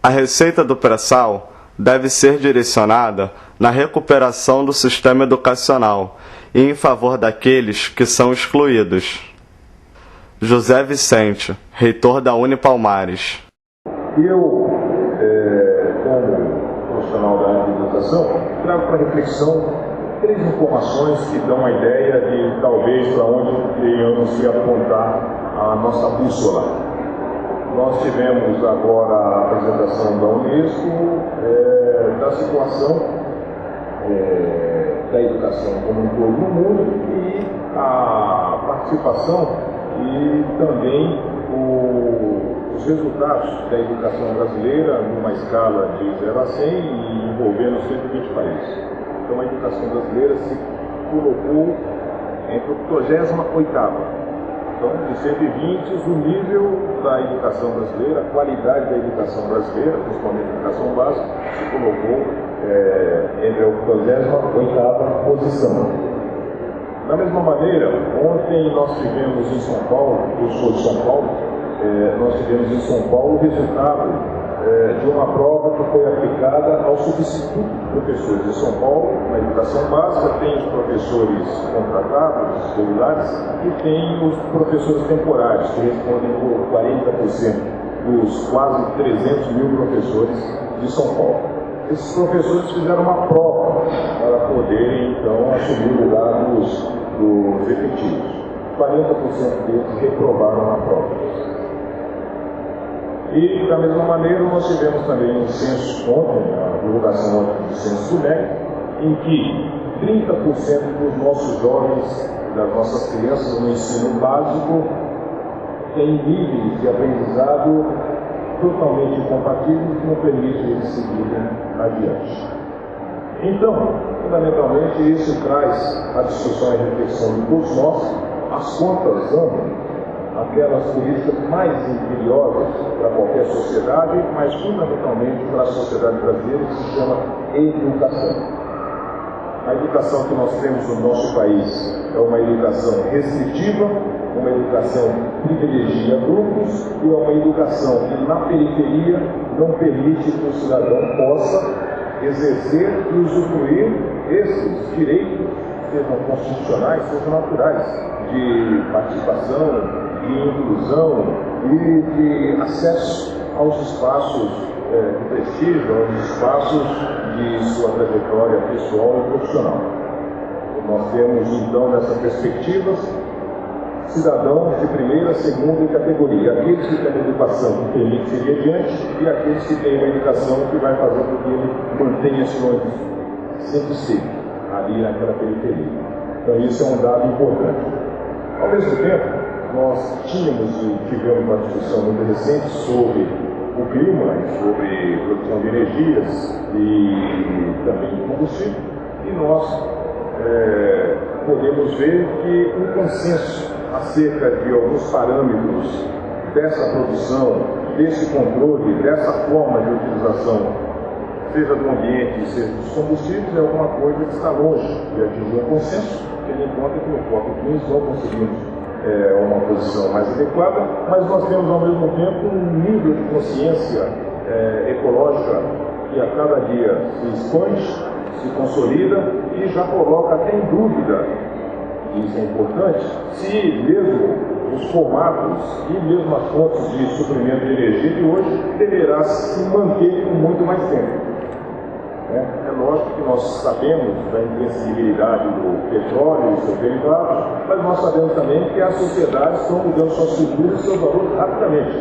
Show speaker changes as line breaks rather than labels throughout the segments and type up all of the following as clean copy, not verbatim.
A receita do pré-sal deve ser direcionada na recuperação do sistema educacional e em favor daqueles que são excluídos. José Vicente, reitor da Unipalmares.
Eu, como profissional da área de educação, trago para reflexão 3 informações que dão uma ideia de talvez para onde tenhamos que apontar a nossa bússola. Nós tivemos agora a apresentação da Unesco da situação da educação como um todo no mundo e a participação e também os resultados da educação brasileira numa escala de 0 a 100 e envolvendo 120 países. Então a educação brasileira se colocou entre a 88ª. Então, de 120, o nível da educação brasileira, a qualidade da educação brasileira, principalmente a educação básica, se colocou entre a 88ª posição. Da mesma maneira, ontem nós tivemos em São Paulo, eu sou de São Paulo, nós tivemos em São Paulo o resultado de uma prova que foi aplicada ao substituto de professores de São Paulo. Na educação básica tem os professores contratados, regulares, e tem os professores temporários, que respondem por 40% dos quase 300 mil professores de São Paulo. Esses professores fizeram uma prova para poderem, então, assumir o lugar dos efetivos. 40% deles reprovaram a prova. E, da mesma maneira, nós tivemos também um censo ontem, a divulgação ontem do censo do MEC, em que 30% dos nossos jovens, das nossas crianças no ensino básico, têm níveis de aprendizado totalmente incompatíveis que não permitem eles seguirem adiante. Então, fundamentalmente, isso traz a discussão e reflexão de todos nós. As contas andam, aquelas políticas mais imperiosas para qualquer sociedade, mas fundamentalmente para a sociedade brasileira, que se chama educação. A educação que nós temos no nosso país é uma educação restritiva, uma educação que privilegia grupos e é uma educação que na periferia não permite que o cidadão possa exercer e usufruir esses direitos, sejam constitucionais, sejam naturais, de participação, de inclusão e de acesso aos espaços de prestígio, aos espaços de sua trajetória pessoal e profissional. Nós temos, então, nessa perspectiva, cidadãos de primeira, segunda e categoria. Aqueles que têm uma educação que permite seguir adiante e aqueles que têm uma educação que vai fazer com que ele mantenha sempre esteve ali naquela periferia. Então, isso é um dado importante. Ao mesmo tempo, nós tínhamos e tivemos uma discussão muito recente sobre o clima, sobre produção de energias e também de combustível, e nós podemos ver que um consenso acerca de alguns parâmetros dessa produção, desse controle, dessa forma de utilização, seja do ambiente, seja dos combustíveis, é alguma coisa que está longe de atingir um consenso, tendo em conta que no COP15 não conseguimos uma posição mais adequada, mas nós temos ao mesmo tempo um nível de consciência ecológica que a cada dia se expande, se consolida e já coloca até em dúvida, e isso é importante, se mesmo os formatos e mesmo as fontes de suprimento de energia de hoje deverá se manter por muito mais tempo. É lógico que nós sabemos da intensibilidade do petróleo e seus derivados, mas nós sabemos também que as sociedades estão mudando suas culturas e seus valores rapidamente.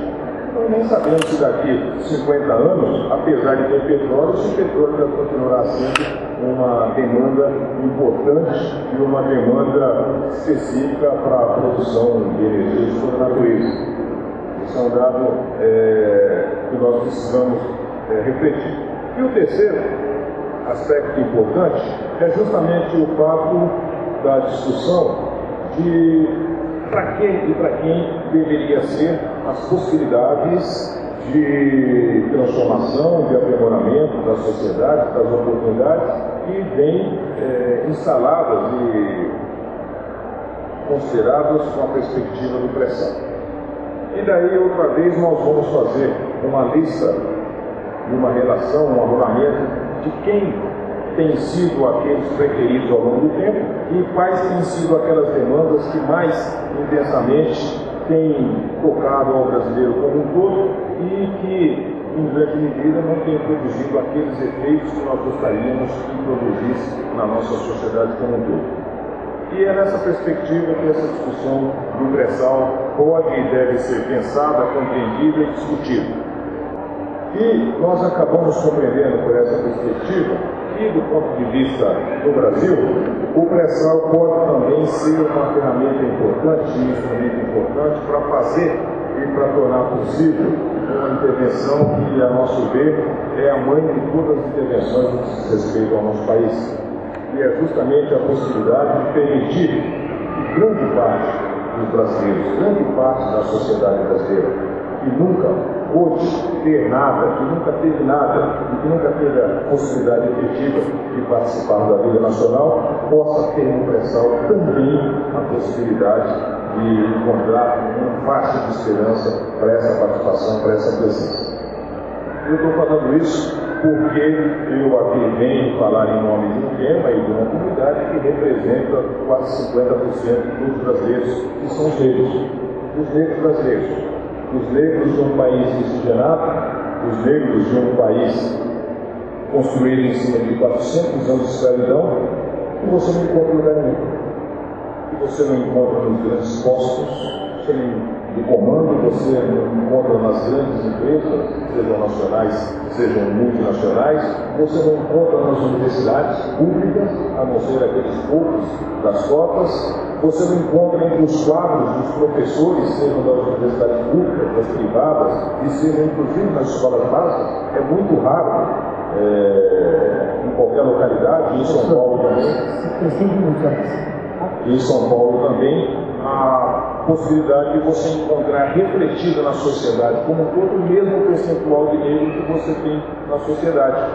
Então nem sabemos se daqui 50 anos, apesar de ter petróleo, se o petróleo vai continuar sendo uma demanda importante e uma demanda específica para a produção de energia de toda a natureza. Isso é um dado que nós precisamos refletir. E o terceiro aspecto importante é justamente o fato da discussão de para quem deveria ser as possibilidades de transformação, de aprimoramento da sociedade, das oportunidades que vêm instaladas e consideradas com a perspectiva do pré-sal. E daí, outra vez, nós vamos fazer uma lista de uma relação, um arrulamento de quem tem sido aqueles preteridos ao longo do tempo e quais têm sido aquelas demandas que mais intensamente têm tocado ao brasileiro como um todo e que, em grande medida, não têm produzido aqueles efeitos que nós gostaríamos que produzisse na nossa sociedade como um todo. E é nessa perspectiva que essa discussão do pré-sal pode e deve ser pensada, compreendida e discutida. E nós acabamos compreendendo por essa perspectiva que, do ponto de vista do Brasil, o pré-sal pode também ser uma ferramenta importante, um instrumento importante para fazer e para tornar possível uma intervenção que, a nosso ver, é a mãe de todas as intervenções no que diz respeito ao nosso país. E é justamente a possibilidade de permitir que grande parte dos brasileiros, grande parte da sociedade brasileira, que nunca pôde ter nada, que nunca teve nada e que nunca teve a possibilidade efetiva de participar da vida nacional, possa ter no pré-sal também a possibilidade de encontrar um faixa de esperança para essa participação, para essa presença. Eu estou falando isso porque eu aqui venho falar em nome de um tema e de uma comunidade que representa quase 50% dos brasileiros, que são os negros brasileiros. Os negros de um país miscigenado, os negros de um país construído em cima de 400 anos de escravidão, que você não encontra em lugar nenhum. Que você não encontra nos grandes postos de comando, você não encontra nas grandes empresas, sejam nacionais, sejam multinacionais, você não encontra nas universidades públicas, a não ser aqueles poucos das cotas, você não encontra entre os quadros dos professores, sejam das universidades públicas, das privadas, e sejam inclusive nas escolas básicas, é muito raro em qualquer localidade, em São Paulo também. Em São Paulo também, a possibilidade de você encontrar refletida na sociedade como um todo o mesmo percentual de negros que você tem na sociedade.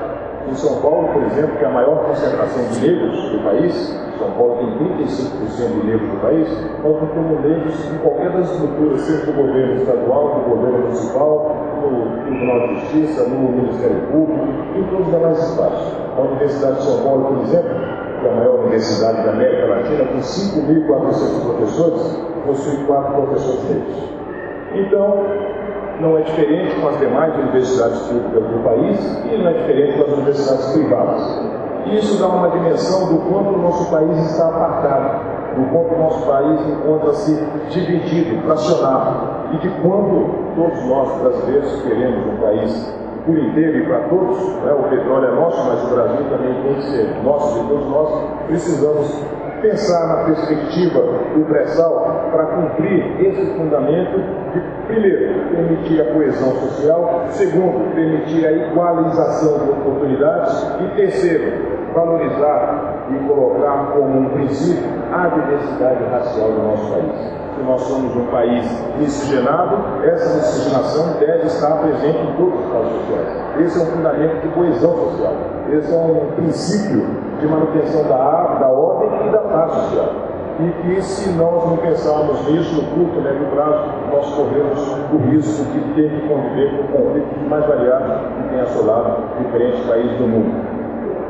Em São Paulo, por exemplo, que é a maior concentração de negros do país, São Paulo tem 35% de negros do país, nós não temos negros em qualquer das estruturas, seja do governo estadual, do governo municipal, no Tribunal de Justiça, no Ministério Público, em todos os demais espaços. A Universidade de São Paulo, por exemplo, que é a maior universidade da América Latina, com 5.400 professores, possui 4 professores negros. Então, não é diferente com as demais universidades públicas do país e não é diferente com as universidades privadas. Isso dá uma dimensão do quanto o nosso país está apartado, do quanto o nosso país encontra-se dividido, fracionado, e de quanto todos nós brasileiros queremos um país por inteiro e para todos, né? O petróleo é nosso, mas o Brasil também tem que ser nosso, de todos nós precisamos pensar na perspectiva do pré-sal para cumprir esse fundamento de, primeiro, permitir a coesão social, segundo, permitir a igualização de oportunidades e, terceiro, valorizar e colocar como um princípio a diversidade racial do nosso país. Se nós somos um país miscigenado, essa miscigenação deve estar presente em todos os estados sociais. Esse é um fundamento de coesão social. Esse é um princípio de manutenção da ordem e da paz social. E que, se nós não pensarmos nisso no curto e médio prazo, nós corremos o risco de ter que conviver com conflitos mais variados que têm assolado diferentes países do mundo.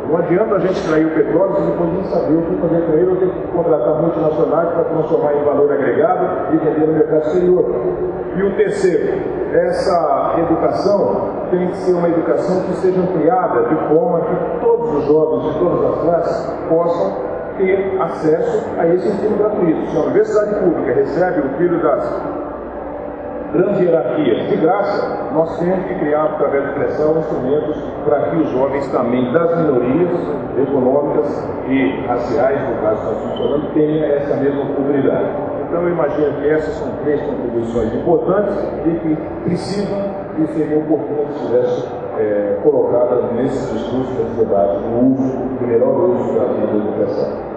Não adianta a gente extrair o petróleo se depois nem saber o que fazer com ele, ou ter que contratar multinacionais para transformar em valor agregado e vender no mercado exterior. E o terceiro, essa educação tem que ser uma educação que seja ampliada de forma que todos os jovens de todas as classes possam ter acesso a esse ensino gratuito. Se a universidade pública recebe o filho das grandes hierarquias de graça, nós temos que criar, através de pressão, instrumentos para que os jovens também das minorias econômicas e raciais, no caso que está funcionando, tenham essa mesma oportunidade. Então, eu imagino que essas são 3 contribuições importantes e que precisam e seria oportuno que estivessem colocadas nesse discurso, nesse debate, o melhor uso da educação.